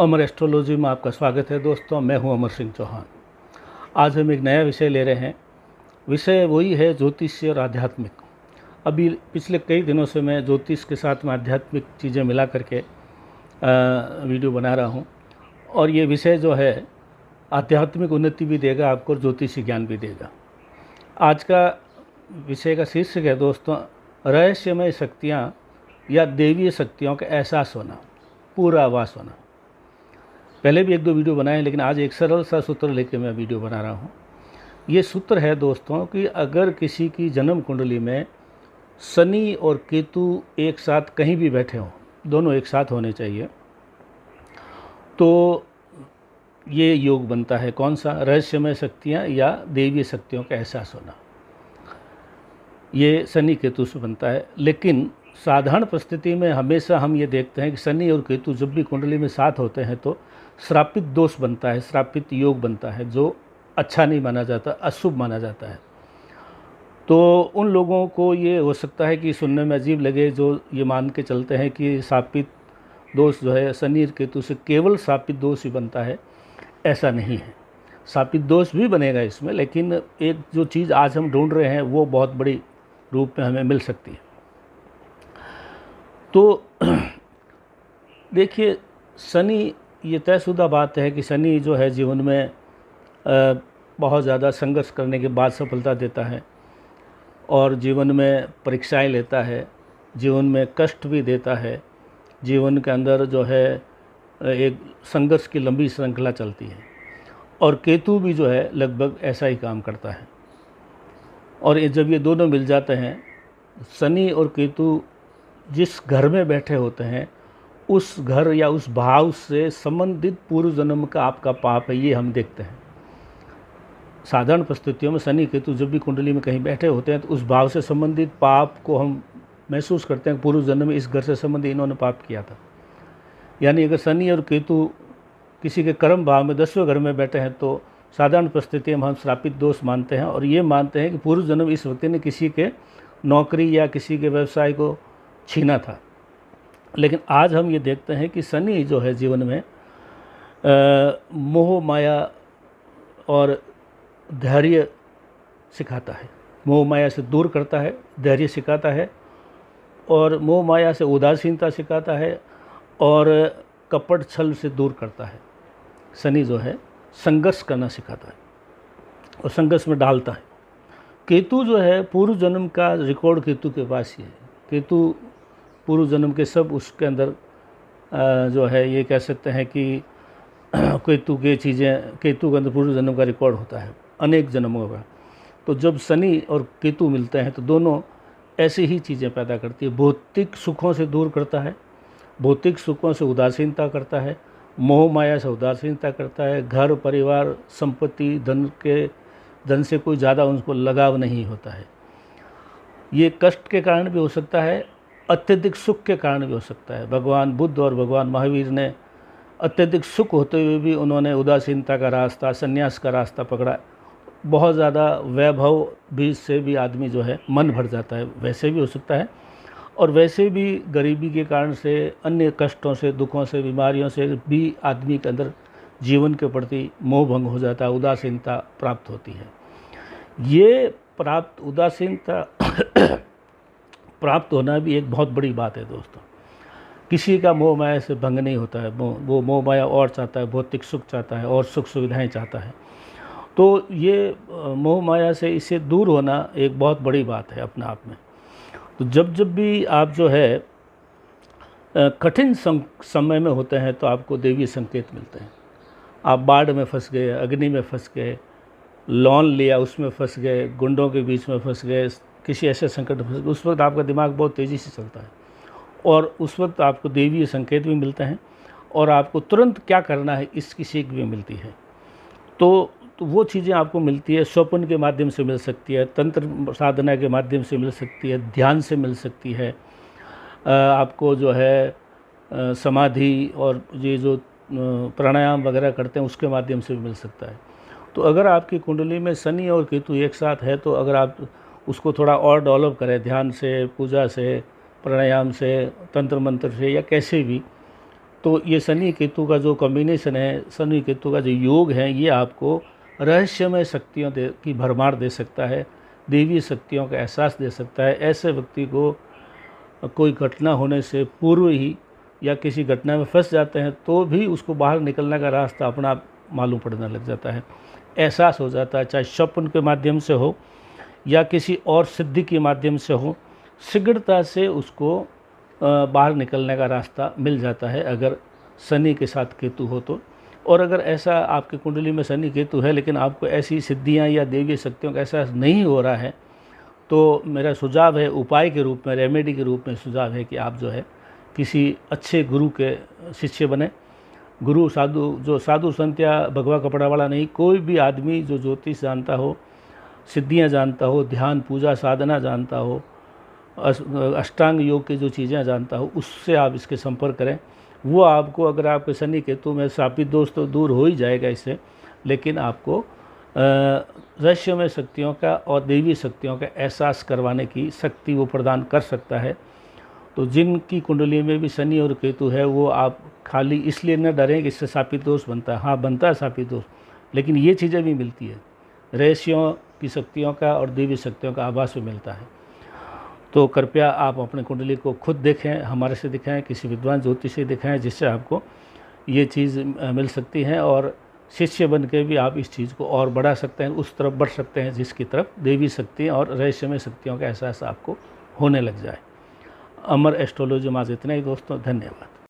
अमर astrology में आपका स्वागत है दोस्तों। मैं हूं अमर सिंह चौहान। आज हम एक नया विषय ले रहे हैं। विषय वही है ज्योतिष और आध्यात्मिक। अभी पिछले कई दिनों से मैं ज्योतिष के साथ में आध्यात्मिक चीज़ें मिला करके वीडियो बना रहा हूं, और ये विषय जो है आध्यात्मिक उन्नति भी देगा आपको और ज्योतिषी ज्ञान भी देगा। आज का विषय का शीर्षक है दोस्तों, रहस्यमय शक्तियाँ या देवीय शक्तियों का एहसास होना, पूरा आभास होना। पहले भी एक दो वीडियो बनाए, लेकिन आज एक सरल सा सूत्र लेके मैं वीडियो बना रहा हूँ। ये सूत्र है दोस्तों कि अगर किसी की जन्म कुंडली में शनि और केतु एक साथ कहीं भी बैठे हों, दोनों एक साथ होने चाहिए, तो ये योग बनता है। कौन सा? रहस्यमय शक्तियाँ या देवीय शक्तियों का एहसास होना। ये शनि केतु से बनता है। लेकिन साधारण परिस्थिति में हमेशा हम ये देखते हैं कि शनि और केतु जब भी कुंडली में साथ होते हैं तो श्रापित दोष बनता है, श्रापित योग बनता है, जो अच्छा नहीं माना जाता, अशुभ माना जाता है। तो उन लोगों को ये हो सकता है कि सुनने में अजीब लगे, जो ये मान के चलते हैं कि श्रापित दोष जो है शनि और केतु से केवल श्रापित दोष ही बनता है। ऐसा नहीं है, श्रापित दोष भी बनेगा इसमें, लेकिन एक जो चीज़ आज हम ढूंढ रहे हैं वो बहुत बड़ी रूप में हमें मिल सकती है। तो देखिए, शनि, ये तयशुदा बात है कि शनि जो है जीवन में बहुत ज़्यादा संघर्ष करने के बाद सफलता देता है, और जीवन में परीक्षाएं लेता है, जीवन में कष्ट भी देता है, जीवन के अंदर जो है एक संघर्ष की लंबी श्रृंखला चलती है। और केतु भी जो है लगभग ऐसा ही काम करता है। और जब ये दोनों मिल जाते हैं, शनि और केतु जिस घर में बैठे होते हैं, उस घर या उस भाव से संबंधित पूर्व जन्म का आपका पाप है, ये हम देखते हैं। साधारण परिस्थितियों में शनि केतु जब भी कुंडली में कहीं बैठे होते हैं तो उस भाव से संबंधित पाप को हम महसूस करते हैं। पूर्व जन्म में इस घर से संबंधित इन्होंने पाप किया था। यानी अगर शनि और केतु किसी के कर्म भाव में 10वें घर में बैठे हैं तो साधारण परिस्थिति में हम श्रापित दोष मानते हैं, और ये मानते हैं कि पूर्व जन्म इस व्यक्ति ने किसी के नौकरी या किसी के व्यवसाय को छीना था। लेकिन आज हम ये देखते हैं कि शनि जो है जीवन में मोह माया और धैर्य सिखाता है। मोह माया से दूर करता है, धैर्य सिखाता है, और मोह माया से उदासीनता सिखाता है, और कपट छल से दूर करता है। शनि जो है संघर्ष करना सिखाता है और संघर्ष में डालता है। केतु जो है पूर्व जन्म का रिकॉर्ड केतु के पास ही है। केतु पूर्व जन्म के सब उसके अंदर जो है, ये कह सकते हैं कि केतु के चीज़ें, केतु के अंदर पूर्व जन्म का रिकॉर्ड होता है अनेक जन्मों का। तो जब शनि और केतु मिलते हैं तो दोनों ऐसी ही चीज़ें पैदा करती है। भौतिक सुखों से दूर करता है, भौतिक सुखों से उदासीनता करता है, मोह माया से उदासीनता करता है, घर परिवार संपत्ति धन से कोई ज़्यादा उनको लगाव नहीं होता है। ये कष्ट के कारण भी हो सकता है, अत्यधिक सुख के कारण भी हो सकता है। भगवान बुद्ध और भगवान महावीर ने अत्यधिक सुख होते हुए भी उन्होंने उदासीनता का रास्ता, संन्यास का रास्ता पकड़ा। बहुत ज़्यादा वैभव भी से भी आदमी जो है मन भर जाता है, वैसे भी हो सकता है। और वैसे भी गरीबी के कारण से, अन्य कष्टों से, दुखों से, बीमारियों से भी आदमी के अंदर जीवन के प्रति मोह भंग हो जाता है, उदासीनता प्राप्त होती है। ये उदासीनता प्राप्त होना भी एक बहुत बड़ी बात है दोस्तों। किसी का मोह माया से भंग नहीं होता है। वो मोह माया और चाहता है, भौतिक सुख चाहता है और सुख सुविधाएं चाहता है। तो ये मोह माया से इससे दूर होना एक बहुत बड़ी बात है अपने आप में। तो जब भी आप जो है कठिन समय में होते हैं तो आपको देवीय संकेत मिलते हैं। आप बाढ़ में फंस गए, अग्नि में फंस गए, लोन लिया उसमें फंस गए, गुंडों के बीच में फंस गए, किसी ऐसे संकट में फंस गए, उस वक्त आपका दिमाग बहुत तेज़ी से चलता है, और उस वक्त आपको देवीय संकेत भी मिलते हैं, और आपको तुरंत क्या करना है इसकी सीख भी मिलती है। तो वो चीज़ें आपको मिलती है, स्वप्न के माध्यम से मिल सकती है, तंत्र साधना के माध्यम से मिल सकती है, ध्यान से मिल सकती है, आपको जो है समाधि और ये जो प्राणायाम वगैरह करते हैं उसके माध्यम से भी मिल सकता है। तो अगर आपकी कुंडली में शनि और केतु एक साथ है, तो अगर आप उसको थोड़ा और डेवलप करें, ध्यान से, पूजा से, प्राणायाम से, तंत्र मंत्र से, या कैसे भी, तो ये शनि केतु का जो कॉम्बिनेशन है, शनि केतु का जो योग है, ये आपको रहस्यमय शक्तियों की भरमार दे सकता है, देवी शक्तियों का एहसास दे सकता है। ऐसे व्यक्ति को कोई घटना होने से पूर्व ही या किसी घटना में फंस जाते हैं तो भी उसको बाहर निकलने का रास्ता अपना आप मालूम पड़ने लग जाता है, एहसास हो जाता है, चाहे स्वप्न के माध्यम से हो या किसी और सिद्धि के माध्यम से हो, शीघ्रता से उसको बाहर निकलने का रास्ता मिल जाता है अगर शनि के साथ केतु हो तो। और अगर ऐसा आपकी कुंडली में शनि केतु है लेकिन आपको ऐसी सिद्धियां या देवी शक्तियों का एहसास नहीं हो रहा है, तो मेरा सुझाव है, उपाय के रूप में, रेमेडी के रूप में सुझाव है कि आप जो है किसी अच्छे गुरु के शिष्य बने। गुरु जो साधु संत या भगवा कपड़ा वाला नहीं, कोई भी आदमी जो ज्योतिष जानता हो, सिद्धियां जानता हो, ध्यान पूजा साधना जानता हो, अष्टांग योग की जो चीज़ें जानता हो, उससे आप इसके संपर्क करें। वो आपको, अगर आपके शनि केतु में शापित दोष तो दूर हो ही जाएगा इससे, लेकिन आपको रहस्यमय शक्तियों का और देवी शक्तियों का एहसास करवाने की शक्ति वो प्रदान कर सकता है। तो जिनकी कुंडली में भी शनि और केतु है, वो आप खाली इसलिए न डरें कि इससे शापित दोष बनता है। हाँ, बनता है शापित दोष, लेकिन ये चीज़ें भी मिलती है, रहस्यों की शक्तियों का और देवी शक्तियों का आभास भी मिलता है। तो कृपया आप अपने कुंडली को खुद देखें, हमारे से दिखाएं, किसी विद्वान ज्योतिष से दिखाएं, जिससे आपको ये चीज़ मिल सकती है और शिष्य बन के भी आप इस चीज़ को और बढ़ा सकते हैं, उस तरफ बढ़ सकते हैं जिसकी तरफ देवी शक्ति और रहस्यमय शक्तियों का एहसास आपको होने लग जाए। अमर एस्ट्रोलॉजी में आज इतना ही दोस्तों, धन्यवाद।